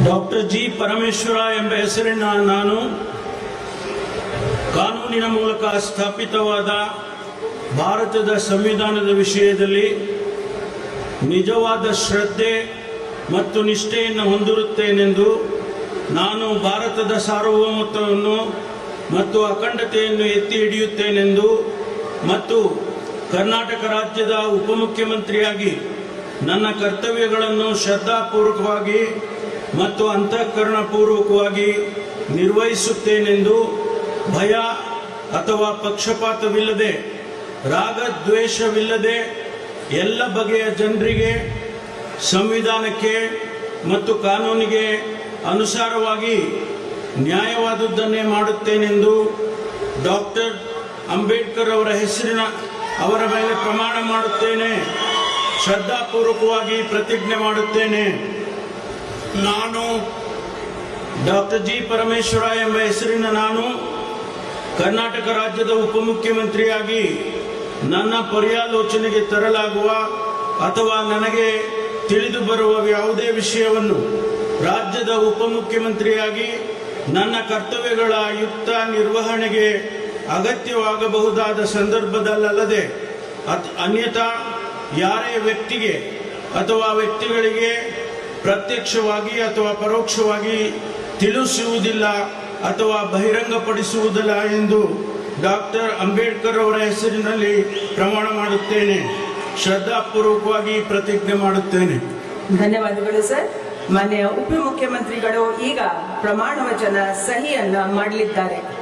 Doctor G Parameshwara ಎಂಬ ಹೆಸರಿನ ನಾನು ಕಾನೂನಿನ ಮೂಲಕ ಸ್ಥಾಪಿತವಾದ ಭಾರತದ ಸಂವಿಧಾನದ ವಿಷಯದಲ್ಲಿ ನಿಜವಾದ ಶ್ರದ್ಧೆ ಮತ್ತು ನಿಷ್ಠೆಯನ್ನು ಹೊಂದಿರುತ್ತೇನೆಂದು ನಾನು ಭಾರತದ ಸಾರ್ವಭೌಮತ್ವವನ್ನು ಮತ್ತು ಅಖಂಡತೆಯನ್ನು ಎತ್ತಿ ಹಿಡಿಯುತ್ತೇನೆಂದು ಮತ್ತು ಕರ್ನಾಟಕ ರಾಜ್ಯದ ಉಪಮುಖ್ಯಮಂತ್ರಿಯಾಗಿ ನನ್ನ ಕರ್ತವ್ಯಗಳನ್ನು ಶ್ರದ್ಧಾಪೂರ್ವಕವಾಗಿ ಮತ್ತು ಅಂತಃಕರಣಪೂರ್ವಕವಾಗಿ ನಿರ್ವಹಿಸುತ್ತೇನೆಂದು ಭಯ ಅಥವಾ ಪಕ್ಷಪಾತವಿಲ್ಲದೆ ರಾಗದ್ವೇಷವಿಲ್ಲದೆ ಎಲ್ಲ ಬಗೆಯ ಜನರಿಗೆ ಸಂವಿಧಾನಕ್ಕೆ ಮತ್ತು ಕಾನೂನಿಗೆ ಅನುಸಾರವಾಗಿ ನ್ಯಾಯವಾದುದನ್ನೇ ಮಾಡುತ್ತೇನೆಂದು ಡಾಕ್ಟರ್ ಅಂಬೇಡ್ಕರ್ ಅವರ ಮೇಲೆ ಪ್ರಮಾಣ ಮಾಡುತ್ತೇನೆ. ಶ್ರದ್ಧಾಪೂರ್ವಕವಾಗಿ ಪ್ರತಿಜ್ಞೆ ಮಾಡುತ್ತೇನೆ. ನಾನು ಡಾಕ್ಟರ್ ಜಿ ಪರಮೇಶ್ವರ ಎಂಬ ಹೆಸರಿನ ನಾನು ಕರ್ನಾಟಕ ರಾಜ್ಯದ ಉಪಮುಖ್ಯಮಂತ್ರಿಯಾಗಿ ನನ್ನ ಪರ್ಯಾಲೋಚನೆಗೆ ತರಲಾಗುವ ಅಥವಾ ನನಗೆ ತಿಳಿದು ಬರುವ ಯಾವುದೇ ವಿಷಯವನ್ನು ರಾಜ್ಯದ ಉಪಮುಖ್ಯಮಂತ್ರಿಯಾಗಿ ನನ್ನ ಕರ್ತವ್ಯಗಳ ಯುಕ್ತ ನಿರ್ವಹಣೆಗೆ ಅಗತ್ಯವಾಗಬಹುದಾದ ಸಂದರ್ಭದಲ್ಲದೆ ಅನ್ಯಥಾ ಯಾರೇ ವ್ಯಕ್ತಿಗೆ ಅಥವಾ ವ್ಯಕ್ತಿಗಳಿಗೆ ಪ್ರತ್ಯಕ್ಷವಾಗಿ ಅಥವಾ ಪರೋಕ್ಷವಾಗಿ ತಿಳಿಸುವುದಿಲ್ಲ ಅಥವಾ ಬಹಿರಂಗಪಡಿಸುವುದಿಲ್ಲ ಎಂದು ಡಾಕ್ಟರ್ ಅಂಬೇಡ್ಕರ್ ಅವರ ಹೆಸರಿನಲ್ಲಿ ಪ್ರಮಾಣ ಮಾಡುತ್ತೇನೆ. ಶ್ರದ್ಧಾಪೂರ್ವಕವಾಗಿ ಪ್ರತಿಜ್ಞೆ ಮಾಡುತ್ತೇನೆ. ಧನ್ಯವಾದಗಳು ಸರ್. ಮಾನ್ಯ ಉಪಮುಖ್ಯಮಂತ್ರಿಗಳು ಈಗ ಪ್ರಮಾಣ ವಚನ ಸಹಿಯನ್ನ ಮಾಡಲಿದ್ದಾರೆ.